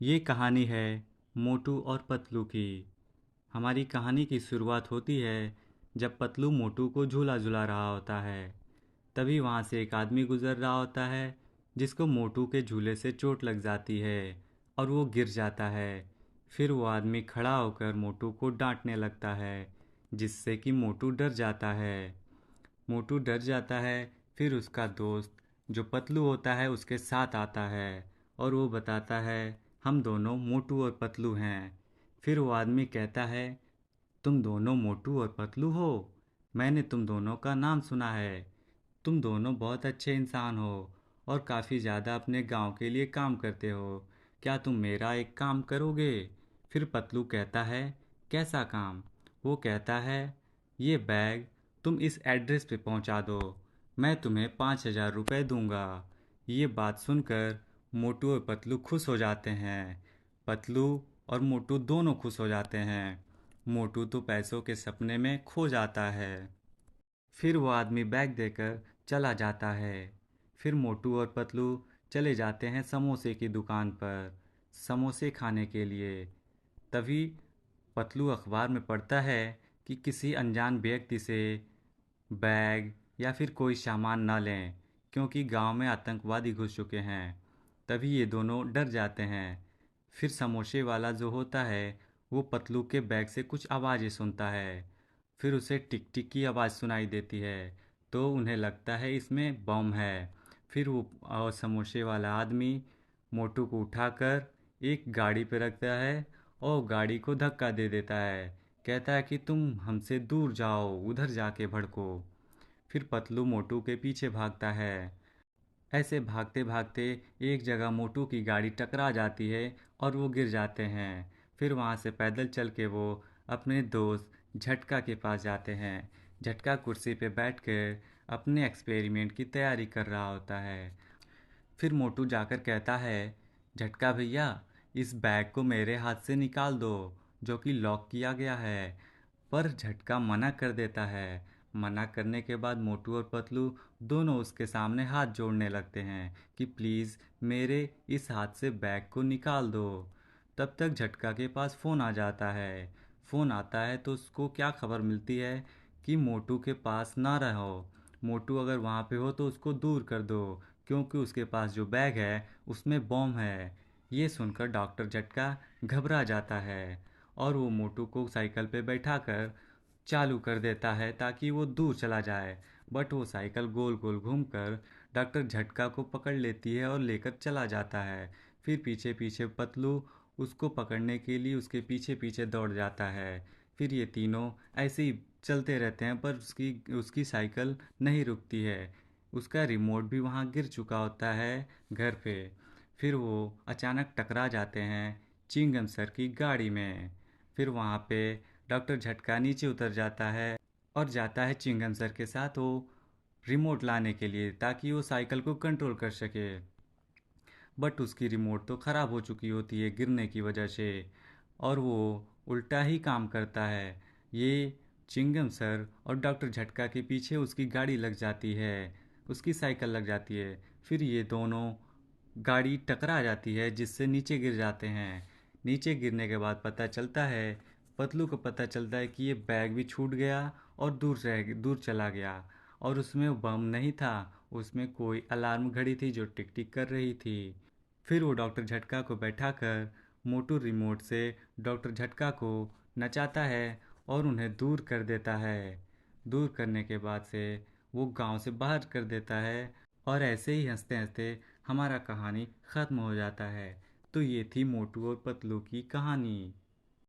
ये कहानी है मोटू और पतलू की। हमारी कहानी की शुरुआत होती है जब पतलू मोटू को झूला झुला रहा होता है। तभी वहाँ से एक आदमी गुजर रहा होता है जिसको मोटू के झूले से चोट लग जाती है और वो गिर जाता है। फिर वो आदमी खड़ा होकर मोटू को डांटने लगता है जिससे कि मोटू डर जाता है। मोटू डर जाता है। फिर उसका दोस्त जो पतलू होता है उसके साथ आता है और वो बताता है हम दोनों मोटू और पतलू हैं। फिर वो आदमी कहता है तुम दोनों मोटू और पतलू हो। मैंने तुम दोनों का नाम सुना है। तुम दोनों बहुत अच्छे इंसान हो और काफ़ी ज़्यादा अपने गांव के लिए काम करते हो। क्या तुम मेरा एक काम करोगे? फिर पतलू कहता है कैसा काम? वो कहता है ये बैग तुम इस एड्रेस पे पहुंचा दो। मैं तुम्हें 5,000 रुपये दूंगा। ये बात सुनकर मोटू और पतलू खुश हो जाते हैं। पतलू और मोटू दोनों खुश हो जाते हैं। मोटू तो पैसों के सपने में खो जाता है। फिर वो आदमी बैग देकर चला जाता है। फिर मोटू और पतलू चले जाते हैं समोसे की दुकान पर समोसे खाने के लिए। तभी पतलू अखबार में पढ़ता है कि किसी अनजान व्यक्ति से बैग या फिर कोई सामान न लें क्योंकि गांव में आतंकवादी घुस चुके हैं। तभी ये दोनों डर जाते हैं। फिर समोसे वाला जो होता है वो पतलू के बैग से कुछ आवाज़ें सुनता है। फिर उसे टिक टिक की आवाज़ सुनाई देती है तो उन्हें लगता है इसमें बम है। फिर वो और समोसे वाला आदमी मोटू को उठाकर एक गाड़ी पर रखता है और गाड़ी को धक्का दे देता है। कहता है कि तुम हमसे दूर जाओ, उधर जाके भड़को। फिर पतलू मोटू के पीछे भागता है। ऐसे भागते भागते एक जगह मोटू की गाड़ी टकरा जाती है और वो गिर जाते हैं। फिर वहाँ से पैदल चल के वो अपने दोस्त झटका के पास जाते हैं। झटका कुर्सी पे बैठकर अपने एक्सपेरिमेंट की तैयारी कर रहा होता है। फिर मोटू जाकर कहता है झटका भैया, इस बैग को मेरे हाथ से निकाल दो जो कि लॉक किया गया है। पर झटका मना कर देता है। मना करने के बाद मोटू और पतलू दोनों उसके सामने हाथ जोड़ने लगते हैं कि प्लीज़ मेरे इस हाथ से बैग को निकाल दो। तब तक झटका के पास फ़ोन आ जाता है। फ़ोन आता है तो उसको क्या खबर मिलती है कि मोटू के पास ना रहो। मोटू अगर वहाँ पे हो तो उसको दूर कर दो क्योंकि उसके पास जो बैग है उसमें बॉम्ब है। ये सुनकर डॉक्टर झटका घबरा जाता है और वो मोटू को साइकिल पे बैठाकर चालू कर देता है ताकि वो दूर चला जाए। बट वो साइकिल गोल गोल घूमकर डॉक्टर झटका को पकड़ लेती है और लेकर चला जाता है। फिर पीछे पीछे पतलू उसको पकड़ने के लिए उसके पीछे पीछे दौड़ जाता है। फिर ये तीनों ऐसे ही चलते रहते हैं पर उसकी उसकी साइकिल नहीं रुकती है। उसका रिमोट भी वहाँ गिर चुका होता है घर पे। फिर वो अचानक टकरा जाते हैं चिंगम सर की गाड़ी में। फिर वहाँ पे डॉक्टर झटका नीचे उतर जाता है और जाता है चिंगम सर के साथ वो रिमोट लाने के लिए ताकि वो साइकिल को कंट्रोल कर सके। बट उसकी रिमोट तो ख़राब हो चुकी होती है गिरने की वजह से और वो उल्टा ही काम करता है। ये चिंगम सर और डॉक्टर झटका के पीछे उसकी गाड़ी लग जाती है, उसकी साइकिल लग जाती है। फिर ये दोनों गाड़ी टकरा जाती है जिससे नीचे गिर जाते हैं। नीचे गिरने के बाद पता चलता है पतलू को पता चलता है कि ये बैग भी छूट गया और दूर चला गया और उसमें बम नहीं था, उसमें कोई अलार्म घड़ी थी जो टिक टिक कर रही थी। फिर वो डॉक्टर झटका को बैठाकर मोटू रिमोट से डॉक्टर झटका को नचाता है और उन्हें दूर कर देता है। दूर करने के बाद से वो गांव से बाहर कर देता है और ऐसे ही हंसते हंसते हमारा कहानी ख़त्म हो जाता है। तो ये थी मोटू और पतलू की कहानी।